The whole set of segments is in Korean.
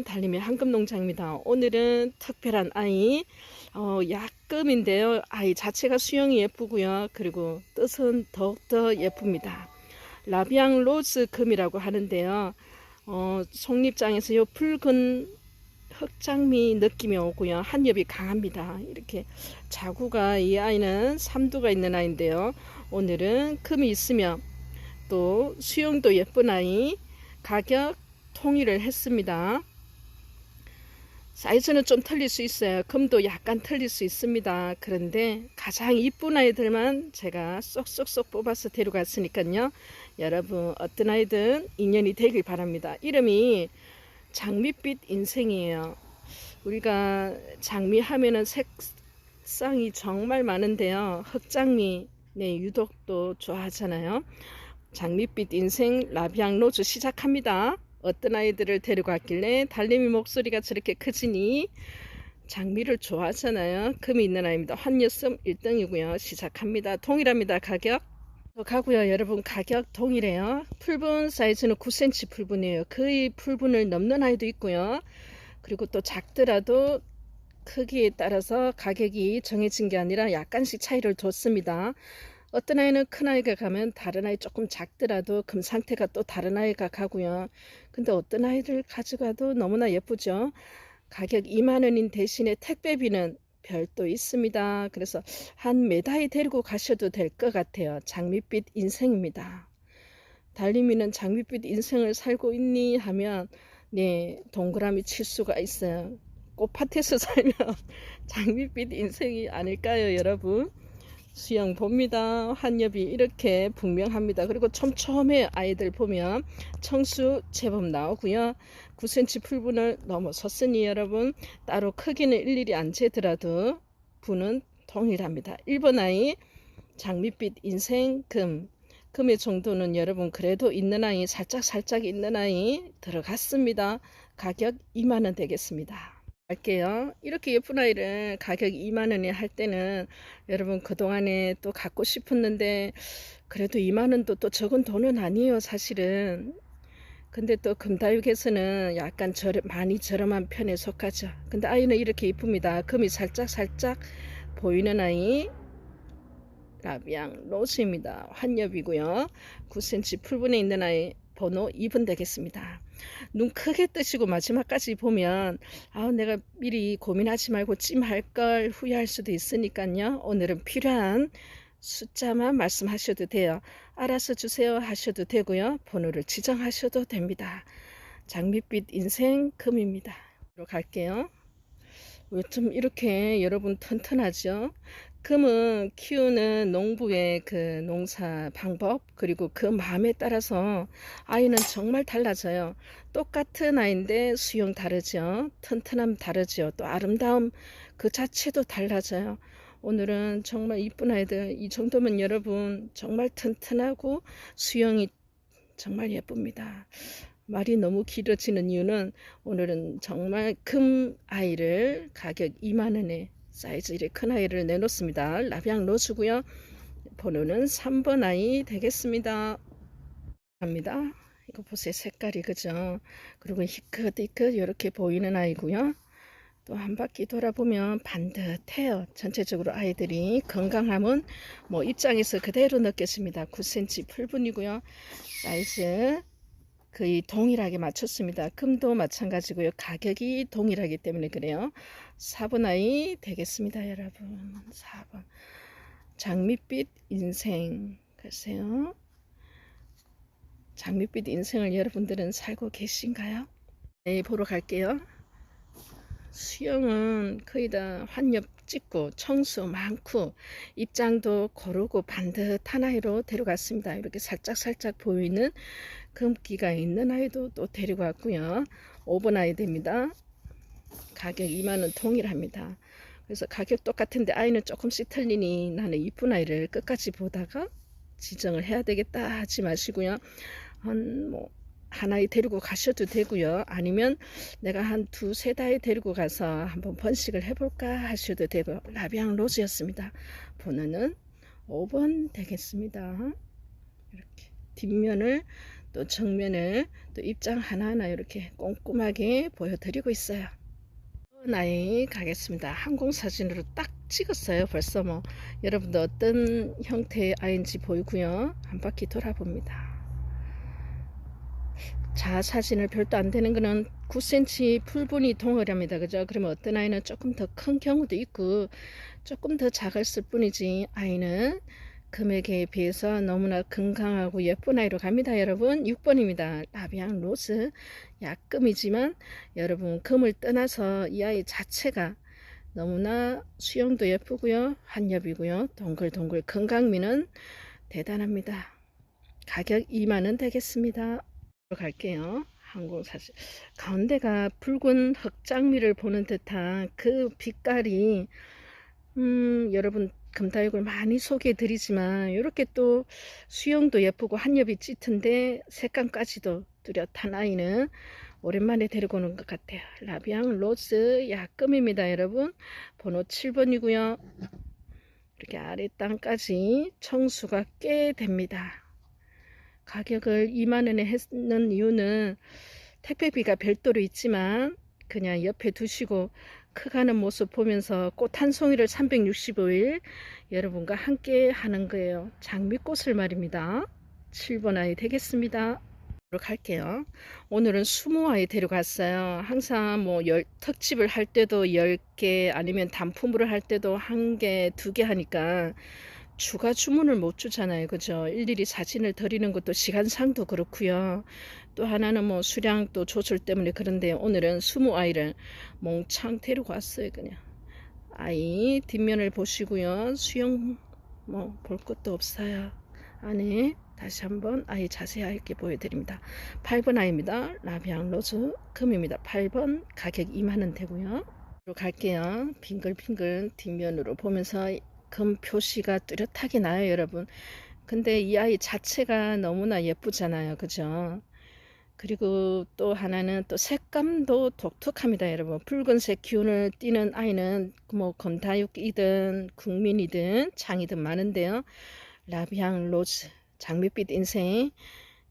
달림의 황금농장입니다. 오늘은 특별한 아이 약금인데요. 아이 자체가 수영이 예쁘고요. 그리고 뜻은 더욱더 예쁩니다. 라비앙 로즈 금이라고 하는데요. 속립장에서 요 붉은 흑장미 느낌이 오고요. 한엽이 강합니다. 이렇게 자구가, 이 아이는 삼두가 있는 아이인데요. 오늘은 금이 있으며 또 수영도 예쁜 아이, 가격 통일을 했습니다. 사이즈는 좀 틀릴 수 있어요. 금도 약간 틀릴 수 있습니다. 그런데 가장 이쁜 아이들만 제가 쏙쏙쏙 뽑아서 데려갔으니까요. 여러분 어떤 아이든 인연이 되길 바랍니다. 이름이 장밋빛 인생이에요. 우리가 장미 하면은 색상이 정말 많은데요. 흑장미 유독 또 좋아하잖아요. 장밋빛 인생 라비앙 로즈 시작합니다. 어떤 아이들을 데려갔길래 달림이 목소리가 저렇게 크지니 장미를 좋아하잖아요. 금이 있는 아이입니다. 환여섬 1등이고요. 시작합니다. 동일합니다. 가격 가고요. 여러분 가격 동일해요. 풀분 사이즈는 9cm 풀분이에요. 거의 풀분을 넘는 아이도 있고요. 그리고 또 작더라도 크기에 따라서 가격이 정해진 게 아니라 약간씩 차이를 뒀습니다. 어떤 아이는 큰 아이가 가면 다른 아이 조금 작더라도 금 상태가 또 다른 아이가 가고요. 근데 어떤 아이를 가져가도 너무나 예쁘죠. 가격 2만원인 대신에 택배비는 별도 있습니다. 그래서 한 몇 아이 데리고 가셔도 될 것 같아요. 장밋빛 인생입니다. 달림이는 장밋빛 인생을 살고 있니 하면 동그라미 칠 수가 있어요. 꽃밭에서 살면 장밋빛 인생이 아닐까요, 여러분? 수영 봅니다. 한엽이 이렇게 분명합니다. 그리고 촘촘해. 아이들 보면 청수 제법 나오고요. 9cm 풀분을 넘어섰으니 여러분 따로 크기는 일일이 안 재더라도 분은 동일합니다. 1번 아이 장밋빛 인생 금의 정도는 여러분 그래도 있는 아이, 살짝 있는 아이 들어갔습니다. 가격 2만원 되겠습니다. 할게요. 이렇게 예쁜 아이를 가격 2만원에 할 때는 여러분 그동안에 또 갖고 싶었는데 그래도 2만원도 또 적은 돈은 아니에요, 사실은. 근데 또 금다육에서는 약간 많이 저렴한 편에 속하죠. 근데 아이는 이렇게 이쁩니다. 금이 살짝 보이는 아이 라비앙 로즈입니다. 환엽이고요. 9cm 풀분에 있는 아이 번호 2번 되겠습니다. 눈 크게 뜨시고 마지막까지 보면 내가 미리 고민하지 말고 찜할 걸 후회할 수도 있으니까요. 오늘은 필요한 숫자만 말씀하셔도 돼요. 알아서 주세요 하셔도 되고요. 번호를 지정하셔도 됩니다. 장밋빛 인생 금입니다. 갈게요. 좀 이렇게 여러분 튼튼하죠. 금은 키우는 농부의 그 농사 방법 그리고 그 마음에 따라서 아이는 정말 달라져요. 똑같은 아이인데 수영 다르죠. 튼튼함 다르죠. 또 아름다움 그 자체도 달라져요. 오늘은 정말 이쁜 아이들 이 정도면 여러분 정말 튼튼하고 수영이 정말 예쁩니다. 말이 너무 길어지는 이유는 오늘은 정말 금 아이를 가격 2만원에 사이즈 이렇게 큰 아이를 내놓습니다. 라비앙 로즈고요. 번호는 3번 아이 되겠습니다. 갑니다. 이거 보세요. 색깔이 그죠? 그리고 희끗희끗 이렇게 보이는 아이고요. 또 한 바퀴 돌아보면 반듯해요. 전체적으로 아이들이 건강함은 입장에서 그대로 느껴집니다. 9cm 풀분이고요. 사이즈 거의 동일하게 맞췄습니다. 금도 마찬가지고요. 가격이 동일하기 때문에 그래요. 4번 아이 되겠습니다. 여러분 4번 장밋빛 인생 글쎄요. 장밋빛 인생을 여러분들은 살고 계신가요? 네, 보러 갈게요. 수영은 거의 다 환엽 찍고 청수 많고 입장도 고르고 반듯한 아이로 데려갔습니다. 이렇게 살짝 보이는 금기가 있는 아이도 또 데리고 왔고요. 5번 아이 됩니다. 가격 2만원 동일합니다. 그래서 가격 똑같은데 아이는 조금씩 틀리니 나는 이쁜 아이를 끝까지 보다가 지정을 해야 되겠다 하지 마시고요. 한 아이 데리고 가셔도 되고요. 아니면 내가 한 두세 아이 데리고 가서 한번 번식을 해볼까 하셔도 되고 라비앙 로즈였습니다. 번호는 5번 되겠습니다. 이렇게 뒷면을 또 정면을 또 입장 하나하나 이렇게 꼼꼼하게 보여드리고 있어요. 나이 가겠습니다. 항공사진으로 딱 찍었어요. 벌써 뭐 여러분들 어떤 형태의 아이인지 보이고요. 한 바퀴 돌아봅니다. 자, 사진을 별도 안 되는 거는 9cm 풀분이 동일합니다. 그죠? 그러면 어떤 아이는 조금 더 큰 경우도 있고 조금 더 작았을 뿐이지, 아이는 금액에 비해서 너무나 건강하고 예쁜 아이로 갑니다. 여러분 6번입니다. 라비앙 로즈. 약금이지만 여러분 금을 떠나서 이 아이 자체가 너무나 수영도 예쁘고요, 환엽이고요, 동글동글 건강미는 대단합니다. 가격 2만원 되겠습니다. 갈게요. 항공사진 가운데가 붉은 흑장미를 보는 듯한 그 빛깔이 여러분 금다육을 많이 소개해 드리지만 이렇게 또 수영도 예쁘고 한엽이 짙은데 색감까지도 뚜렷한 아이는 오랜만에 데리고 오는 것 같아요. 라비앙 로즈 약금입니다. 여러분 번호 7번이고요 이렇게 아래 땅까지 청수가 꽤 됩니다. 가격을 2만원에 했는 이유는 택배비가 별도로 있지만 그냥 옆에 두시고 커가는 모습 보면서 꽃 한 송이를 365일 여러분과 함께 하는 거예요. 장미꽃을 말입니다. 7번 아이 되겠습니다. 갈게요. 오늘은 20아이 데려갔어요. 항상 뭐 특집을 할 때도 10개 아니면 단품으로 할 때도 1개, 2개 하니까 추가 주문을 못 주잖아요. 그죠? 일일이 사진을 드리는 것도 시간상도 그렇고요. 또 하나는 뭐 수량 또 조절 때문에 그런데 오늘은 20아이를 몽창 데리고 왔어요. 그냥 아이 뒷면을 보시고요. 수영 뭐 볼 것도 없어요. 안에 다시 한번 아이 자세하게 보여드립니다. 8번 아이입니다. 라비앙 로즈 금입니다. 8번 가격 2만원 되고요. 갈게요. 빙글빙글 뒷면으로 보면서 금 표시가 뚜렷하게 나요. 여러분 근데 이 아이 자체가 너무나 예쁘잖아요. 그죠? 그리고 또 하나는 또 색감도 독특합니다. 여러분 붉은색 기운을 띠는 아이는 뭐 검다육이든 국민이든 창이든 많은데요. 라비앙 로즈 장밋빛 인생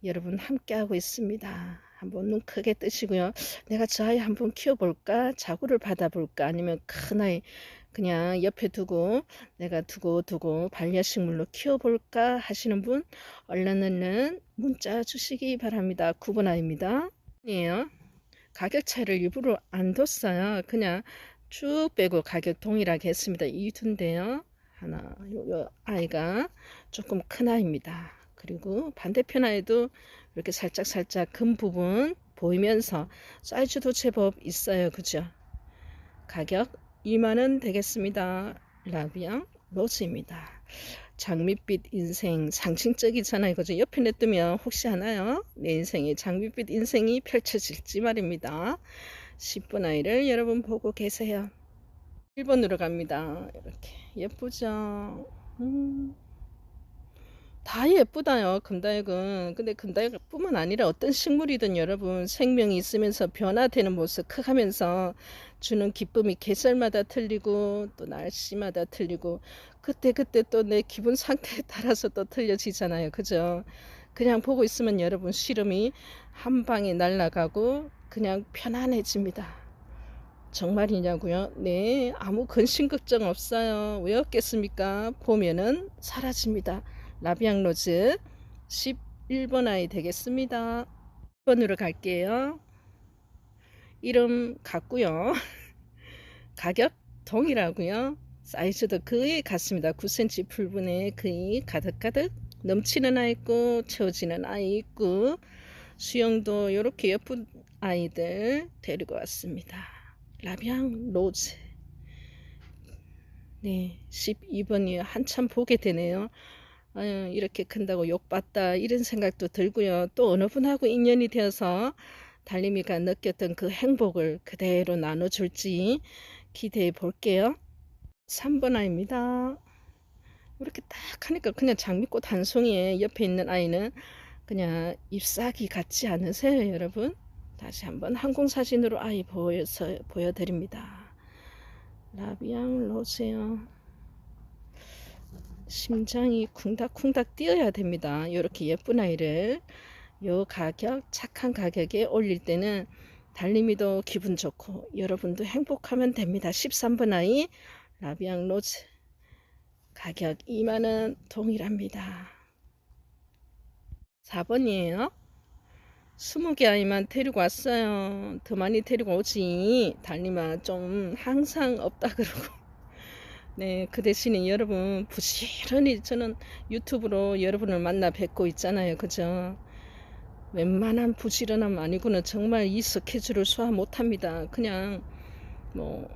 여러분 함께하고 있습니다. 한번 눈 크게 뜨시고요. 내가 저 아이 한번 키워볼까, 자구를 받아볼까, 아니면 큰 아이 그냥 옆에 두고 내가 두고 반려식물로 키워볼까 하시는 분 얼른 문자 주시기 바랍니다. 9번 아이입니다. 아니에요. 가격 차이를 일부러 안 뒀어요. 그냥 쭉 빼고 가격 동일하게 했습니다. 이 두인데요. 하나, 요 아이가 조금 큰 아이입니다. 그리고 반대편 아이도 이렇게 살짝 금 부분 보이면서 사이즈도 제법 있어요. 그죠? 가격 2만원 되겠습니다. 라비앙 로즈입니다. 장밋빛 인생 상징적이잖아요. 그죠? 옆에 내뜨면 혹시 하나요? 내 인생의 장밋빛 인생이 펼쳐질지 말입니다. 10번 아이를 여러분 보고 계세요. 1번으로 갑니다. 이렇게 예쁘죠? 다 예쁘다요. 금다육은. 근데 금다육뿐만 아니라 어떤 식물이든 여러분 생명이 있으면서 변화되는 모습 커가면서 주는 기쁨이 계절마다 틀리고 또 날씨마다 틀리고 그때 또 내 기분 상태에 따라서 또 틀려지잖아요. 그죠? 그냥 보고 있으면 여러분 시름이 한 방에 날아가고 그냥 편안해집니다. 정말이냐고요? 네, 아무 근심 걱정 없어요. 왜 없겠습니까? 보면은 사라집니다. 라비앙 로즈 11번 아이 되겠습니다. 1번으로 갈게요. 이름 같고요. 가격 동일하고요. 사이즈도 거의 같습니다. 9cm 풀분에 거의 가득가득 넘치는 아이 있고 채워지는 아이 있고 수영도 이렇게 예쁜 아이들 데리고 왔습니다. 라비앙 로즈 네 12번이요. 한참 보게 되네요. 아유, 이렇게 큰다고 욕받다 이런 생각도 들고요. 또 어느 분하고 인연이 되어서 달림이가 느꼈던 그 행복을 그대로 나눠줄지 기대해 볼게요. 3번 아이입니다. 이렇게 딱 하니까 그냥 장미꽃 한 송이에 옆에 있는 아이는 그냥 잎사귀 같지 않으세요 여러분? 다시 한번 항공사진으로 아이 보여드립니다. 라비앙 로즈요. 심장이 쿵닥쿵닥 뛰어야 됩니다. 이렇게 예쁜 아이를 요 가격, 착한 가격에 올릴 때는 달님이도 기분 좋고 여러분도 행복하면 됩니다. 13번 아이 라비앙 로즈 가격 2만원 동일합니다. 4번이에요. 20개 아이만 데리고 왔어요. 더 많이 데리고 오지. 달님아 좀 항상 없다 그러고. 네, 그 대신에 여러분 부지런히 저는 유튜브로 여러분을 만나 뵙고 있잖아요. 그죠? 웬만한 부지런함 아니고는 정말 이 스케줄을 소화 못합니다. 그냥 뭐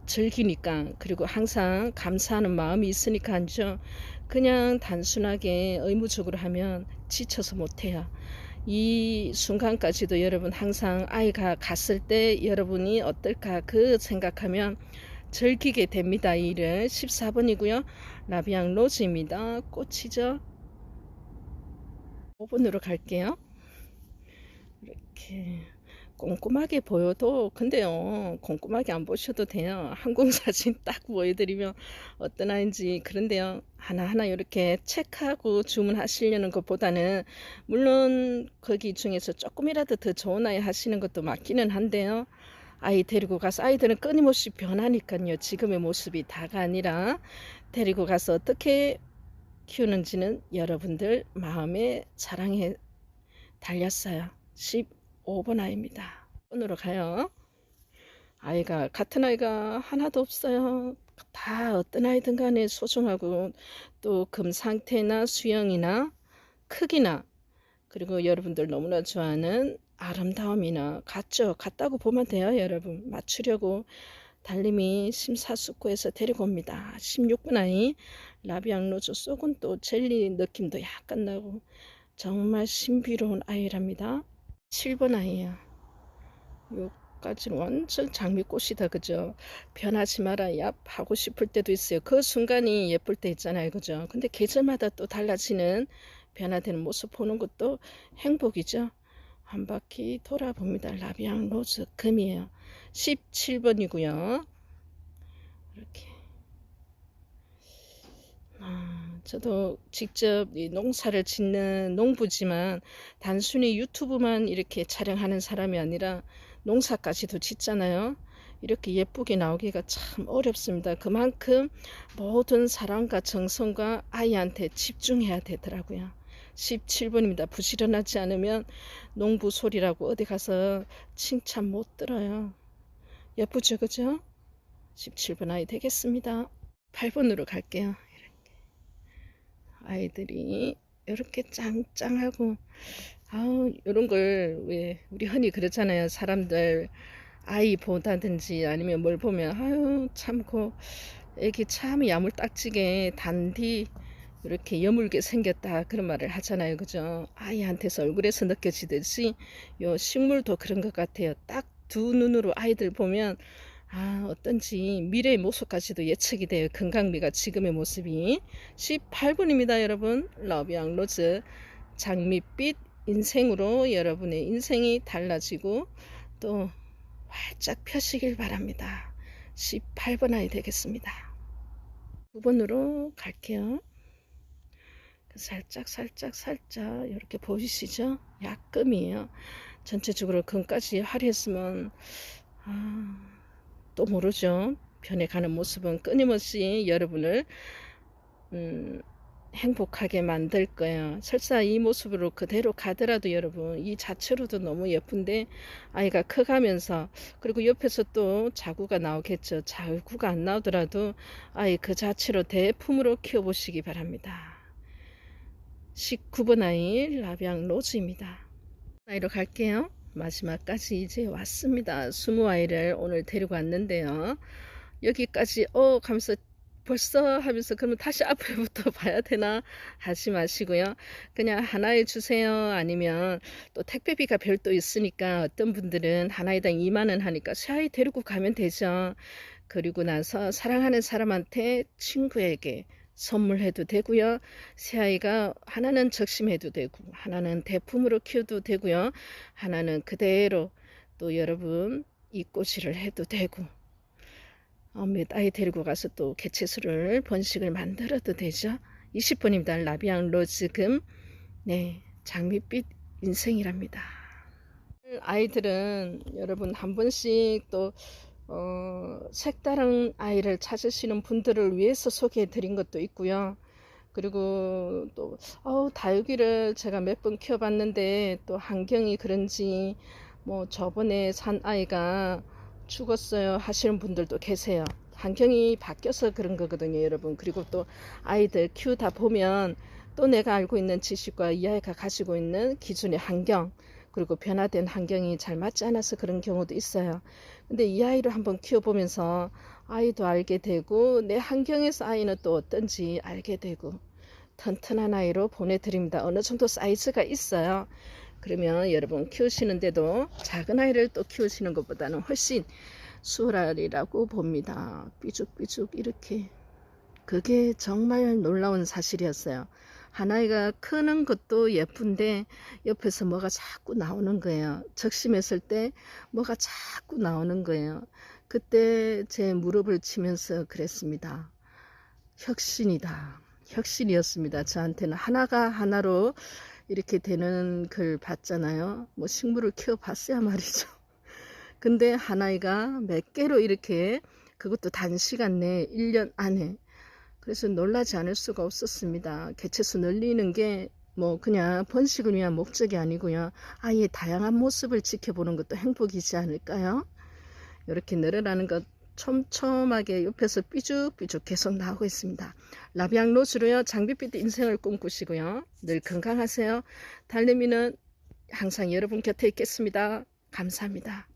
즐기니까, 그리고 항상 감사하는 마음이 있으니까 하죠. 그냥 단순하게 의무적으로 하면 지쳐서 못해요. 이 순간까지도 여러분 항상 아이가 갔을 때 여러분이 어떨까 그 생각하면 즐기게 됩니다. 이 일을. 14번이고요. 라비앙 로즈입니다. 꽃이죠. 5번으로 갈게요. 이렇게 꼼꼼하게 보여도, 근데요 꼼꼼하게 안 보셔도 돼요. 항공사진 딱 보여드리면 어떤 아이인지. 그런데요 하나하나 이렇게 체크하고 주문하시려는 것보다는, 물론 거기 중에서 조금이라도 더 좋은 아이 하시는 것도 맞기는 한데요, 아이 데리고 가서, 아이들은 끊임없이 변하니까요. 지금의 모습이 다가 아니라 데리고 가서 어떻게 키우는지는 여러분들 마음의 사랑에 달렸어요. 15번 아이입니다. 오늘로 가요. 아이가, 같은 아이가 하나도 없어요. 다 어떤 아이든 간에 소중하고, 또 금 상태나 수영이나 크기나, 그리고 여러분들 너무나 좋아하는 아름다움이나 같죠. 같다고 보면 돼요. 여러분 맞추려고 달님이 심사숙고해서 데리고 옵니다. 16분 아이 라비앙 로즈 속은 또 젤리 느낌도 약간 나고 정말 신비로운 아이랍니다. 7번 아이야. 요까지는 완전 장미꽃이다. 그죠? 변하지 마라 얍 하고 싶을 때도 있어요. 그 순간이 예쁠 때 있잖아요. 그죠? 근데 계절마다 또 달라지는 변화되는 모습 보는 것도 행복이죠. 한 바퀴 돌아봅니다. 라비앙 로즈 금이에요. 17번이고요. 이렇게 저도 직접 이 농사를 짓는 농부지만 단순히 유튜브만 이렇게 촬영하는 사람이 아니라 농사까지도 짓잖아요. 이렇게 예쁘게 나오기가 참 어렵습니다. 그만큼 모든 사랑과 정성과 아이한테 집중해야 되더라고요. 17번입니다. 부지런하지 않으면 농부 소리라고 어디 가서 칭찬 못 들어요. 예쁘죠, 그죠? 17번 아이 되겠습니다. 8번으로 갈게요. 아이들이 이렇게 짱짱하고, 아우 이런 걸 왜 우리 흔히 그렇잖아요. 사람들 아이 보다든지 아니면 뭘 보면 아유 참고 애기 참 야물딱지게 단디 이렇게 여물게 생겼다 그런 말을 하잖아요. 그죠? 아이한테서 얼굴에서 느껴지듯이 요 식물도 그런 것 같아요. 딱 두 눈으로 아이들 보면 어떤지 미래의 모습까지도 예측이 돼요. 건강미가 지금의 모습이. 18분입니다. 여러분 러비앙 로즈 장밋빛 인생으로 여러분의 인생이 달라지고 또 활짝 펴시길 바랍니다. 18번 아이 되겠습니다. 9번으로 갈게요. 살짝 이렇게 보이시죠? 약금이에요. 전체적으로 금까지 화려했으면 또 모르죠. 변해가는 모습은 끊임없이 여러분을 행복하게 만들 거예요. 설사 이 모습으로 그대로 가더라도 여러분 이 자체로도 너무 예쁜데 아이가 커가면서, 그리고 옆에서 또 자구가 나오겠죠. 자구가 안 나오더라도 아이 그 자체로 대품으로 키워보시기 바랍니다. 19번 아이 라비앙 로즈입니다. 아이로 갈게요. 마지막까지 이제 왔습니다. 20아이를 오늘 데리고 왔는데요. 여기까지 가면서 벌써 하면서 그러면 다시 앞에부터 봐야 되나 하지 마시고요. 그냥 하나에 주세요. 아니면 또 택배비가 별도 있으니까 어떤 분들은 하나에당 2만원 하니까 새 아이 데리고 가면 되죠. 그리고 나서 사랑하는 사람한테, 친구에게 선물해도 되고요. 새아이가 하나는 적심해도 되고 하나는 대품으로 키워도 되고요. 하나는 그대로 또 여러분 입꼬시를 해도 되고, 몇 아이 데리고 가서 또 개체수를 번식을 만들어도 되죠. 20번입니다. 라비앙 로즈금, 네, 장밋빛 인생이랍니다. 아이들은 여러분 한 번씩 또 색다른 아이를 찾으시는 분들을 위해서 소개해 드린 것도 있고요. 그리고 또 다육이를 제가 몇 번 키워봤는데 또 환경이 그런지 뭐 저번에 산 아이가 죽었어요 하시는 분들도 계세요. 환경이 바뀌어서 그런 거거든요, 여러분. 그리고 또 아이들 키우다 보면 또 내가 알고 있는 지식과 이 아이가 가지고 있는 기준의 환경, 그리고 변화된 환경이 잘 맞지 않아서 그런 경우도 있어요. 근데 이 아이를 한번 키워보면서 아이도 알게 되고 내 환경에서 아이는 또 어떤지 알게 되고 튼튼한 아이로 보내드립니다. 어느 정도 사이즈가 있어요. 그러면 여러분 키우시는데도 작은 아이를 또 키우시는 것보다는 훨씬 수월하리라고 봅니다. 삐죽삐죽 이렇게. 그게 정말 놀라운 사실이었어요. 하나이가 크는 것도 예쁜데 옆에서 뭐가 자꾸 나오는 거예요. 적심했을 때 뭐가 자꾸 나오는 거예요. 그때 제 무릎을 치면서 그랬습니다. 혁신이다. 혁신이었습니다. 저한테는 하나가 하나로 이렇게 되는 걸 봤잖아요. 뭐 식물을 키워봤어야 말이죠. 근데 하나이가 몇 개로 이렇게, 그것도 단시간 내에 1년 안에. 그래서 놀라지 않을 수가 없었습니다. 개체수 늘리는 게 뭐 그냥 번식을 위한 목적이 아니고요. 아이의 다양한 모습을 지켜보는 것도 행복이지 않을까요? 이렇게 늘어나는 것 촘촘하게 옆에서 삐죽삐죽 계속 나오고 있습니다. 라비앙 로즈로요. 장밋빛 인생을 꿈꾸시고요. 늘 건강하세요. 달래미는 항상 여러분 곁에 있겠습니다. 감사합니다.